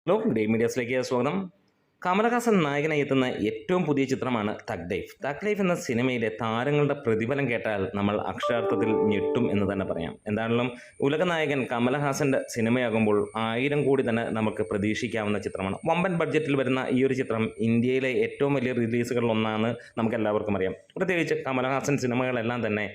Hello day മീഡിയാസിലേക്ക് സ്വാഗതം. കമലഹാസൻ നായകനായി എത്തുന്ന ഏറ്റവും പുതിയ ചിത്രമാണ് തഗ് ലൈഫ്. തഗ് ലൈഫ് എന്ന സിനിമയിലെ താരങ്ങളുടെ പ്രതിഫലം കേട്ടാൽ നമ്മൾ അക്ഷരാർത്ഥത്തിൽ ഞെട്ടും എന്ന് തന്നെ പറയാം. എന്താണെങ്കിലും ഉലകനായകൻ കമലഹാസൻ്റെ സിനിമയാകുമ്പോൾ 1000 കോടി തന്നെ നമുക്ക് പ്രതീക്ഷിക്കാവുന്ന ചിത്രമാണ്. വമ്പൻ ബഡ്ജറ്റിൽ വരുന്ന ഈ ഒരു ചിത്രം ഇന്ത്യയിലെ ഏറ്റവും വലിയ റിലീസുകളിലൊന്നാണ് നമുക്ക് എല്ലാവർക്കും അറിയാം. പ്രത്യേകിച്ച് കമലഹാസൻ സിനിമകളെല്ലാം തന്നെ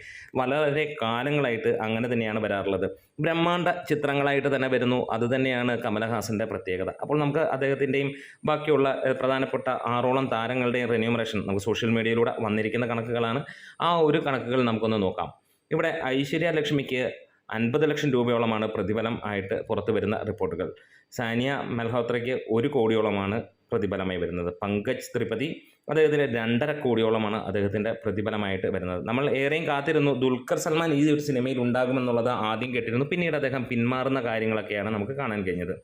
വളരെ കാലങ്ങളായിട്ട് അങ്ങനെ തന്നെയാണ് വരാറുള്ളത്. ബ്രഹ്മാണ്ഡ ചിത്രങ്ങളായിട്ട് തന്നെ വരുന്നു. അതുതന്നെയാണ് കമലഹാസൻ്റെ പ്രത്യേകത. അപ്പോൾ നമുക്ക് അദ്ദേഹത്തിൻ്റെയും ബാക്കിയുള്ള പ്രധാനപ്പെട്ട 6ഓളം താരങ്ങളുടെയും റെന്യൂമറേഷൻ നമുക്ക് സോഷ്യൽ മീഡിയയിലൂടെ വന്നിരിക്കുന്ന കണക്കുകളാണ്. ആ ഒരു കണക്കുകൾ നമുക്കൊന്ന് നോക്കാം. ഇവിടെ ഐശ്വര്യ ലക്ഷ്മിക്ക് 50 ലക്ഷം രൂപയോളമാണ് പ്രതിഫലം ആയിട്ട് പുറത്തു വരുന്ന റിപ്പോർട്ടുകൾ. സാനിയ മൽഹോത്രയ്ക്ക് 1 കോടിയോളമാണ് പ്രതിഫലമായി വരുന്നത്. പങ്കജ് ത്രിപതി അദ്ദേഹത്തിന് 2.5 കോടിയോളമാണ് അദ്ദേഹത്തിൻ്റെ പ്രതിഫലമായിട്ട് വരുന്നത്. നമ്മൾ ഏറെയും കാത്തിരുന്നു ദുൽഖർ സൽമാൻ ഈ ഒരു സിനിമയിൽ ഉണ്ടാകുമെന്നുള്ളത് ആദ്യം കേട്ടിരുന്നു. പിന്നീട് അദ്ദേഹം പിന്മാറുന്ന കാര്യങ്ങളൊക്കെയാണ് നമുക്ക് കാണാൻ കഴിഞ്ഞത്.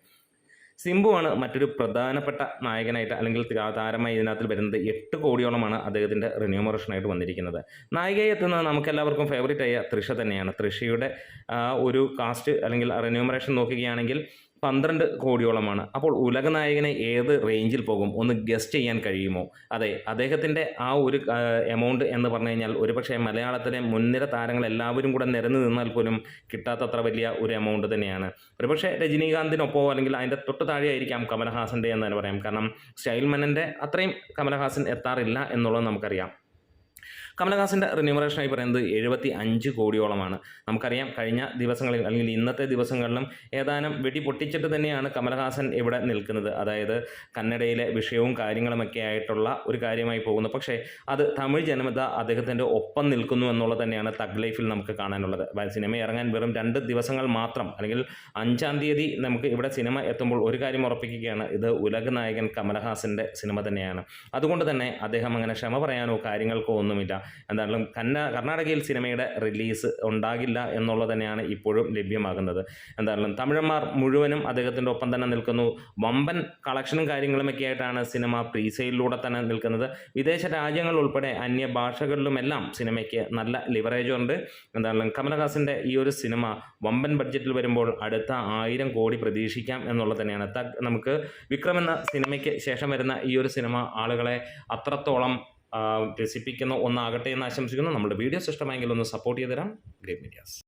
സിംബുവാണ് മറ്റൊരു പ്രധാനപ്പെട്ട നായകനായിട്ട് അല്ലെങ്കിൽ താരമായി ഇതിനകത്ത് വരുന്നത്. 8 കോടിയോളമാണ് അദ്ദേഹത്തിൻ്റെ റിന്യൂമറേഷനായിട്ട് വന്നിരിക്കുന്നത്. നായികയെ എത്തുന്നത് നമുക്കെല്ലാവർക്കും ഫേവറേറ്റ് ആയ തൃഷ തന്നെയാണ്. തൃഷയുടെ ഒരു കാസ്റ്റ് അല്ലെങ്കിൽ റിന്യൂമറേഷൻ നോക്കുകയാണെങ്കിൽ 12 കോടിയോളമാണ്. അപ്പോൾ ഉലകനായകനെ ഏത് റേഞ്ചിൽ പോകും ഒന്ന് ഗസ്റ്റ് ചെയ്യാൻ കഴിയുമോ? അതെ, അദ്ദേഹത്തിൻ്റെ ആ ഒരു എമൗണ്ട് എന്ന് പറഞ്ഞു കഴിഞ്ഞാൽ ഒരുപക്ഷെ മലയാളത്തിലെ മുൻനിര താരങ്ങൾ എല്ലാവരും കൂടെ നിരന്ന് നിന്നാൽ പോലും കിട്ടാത്തത്ര വലിയ ഒരു എമൗണ്ട് തന്നെയാണ്. ഒരുപക്ഷെ രജനീകാന്തിനൊപ്പമോ അല്ലെങ്കിൽ അതിൻ്റെ തൊട്ട് താഴെയായിരിക്കാം കമലഹാസൻ്റെ എന്ന് തന്നെ പറയാം. കാരണം സ്റ്റൈൽ മന്നൻ്റെ അത്രയും കമലഹാസൻ എത്താറില്ല എന്നുള്ളത് നമുക്കറിയാം. കമലഹാസൻ്റെ റിന്യൂമറേഷനായി പറയുന്നത് 75 കോടിയോളമാണ്. നമുക്കറിയാം കഴിഞ്ഞ ദിവസങ്ങളിൽ അല്ലെങ്കിൽ ഇന്നത്തെ ദിവസങ്ങളിലും ഏതാനും വെടി പൊട്ടിച്ചിട്ട് തന്നെയാണ് കമലഹാസൻ ഇവിടെ നിൽക്കുന്നത്. അതായത് കന്നഡയിലെ വിഷയവും കാര്യങ്ങളുമൊക്കെ ആയിട്ടുള്ള ഒരു കാര്യമായി പോകുന്നു. പക്ഷേ അത് തമിഴ് ജനത അദ്ദേഹത്തിൻ്റെ ഒപ്പം നിൽക്കുന്നു എന്നുള്ളത് തന്നെയാണ് തഗ് ലൈഫിൽ നമുക്ക് കാണാനുള്ളത്. സിനിമ ഇറങ്ങാൻ വെറും 2 ദിവസങ്ങൾ മാത്രം അല്ലെങ്കിൽ 5-ാം തീയതി നമുക്ക് ഇവിടെ സിനിമ എത്തുമ്പോൾ ഒരു കാര്യം ഉറപ്പിക്കുകയാണ്, ഇത് ഉലക നായകൻ കമലഹാസൻ്റെ സിനിമ തന്നെയാണ്. അതുകൊണ്ട് തന്നെ അദ്ദേഹം അങ്ങനെ ക്ഷമ പറയാനോ കാര്യങ്ങൾക്കോ ഒന്നുമില്ല. എന്തായാലും കർണാടകയിൽ സിനിമയുടെ റിലീസ് ഉണ്ടാകില്ല എന്നുള്ളത് തന്നെയാണ് ഇപ്പോഴും ലഭ്യമാകുന്നത്. എന്തായാലും തമിഴന്മാർ മുഴുവനും അദ്ദേഹത്തിൻ്റെ ഒപ്പം തന്നെ നിൽക്കുന്നു. വമ്പൻ കളക്ഷനും കാര്യങ്ങളുമൊക്കെ ആയിട്ടാണ് സിനിമ പ്രീസെയിലൂടെ തന്നെ നിൽക്കുന്നത്. വിദേശ രാജ്യങ്ങൾ ഉൾപ്പെടെ അന്യ ഭാഷകളിലുമെല്ലാം സിനിമയ്ക്ക് നല്ല ലിവറേജ് ഉണ്ട്. എന്തായാലും കമലഹാസൻ്റെ ഈ ഒരു സിനിമ വമ്പൻ ബഡ്ജറ്റിൽ വരുമ്പോൾ അടുത്ത 1000 കോടി പ്രതീക്ഷിക്കാം എന്നുള്ളത് തന്നെയാണ്. നമുക്ക് വിക്രം എന്ന സിനിമയ്ക്ക് ശേഷം വരുന്ന ഈ ഒരു സിനിമ ആളുകളെ അത്രത്തോളം രസിപ്പിക്കുന്ന ഒന്നാകട്ടെ എന്ന് ആശംസിക്കുന്നു. നമ്മുടെ വീഡിയോസ് ഇഷ്ടമായെങ്കിൽ ഒന്ന് സപ്പോർട്ട് ചെയ്ത് തരാം. Great medias.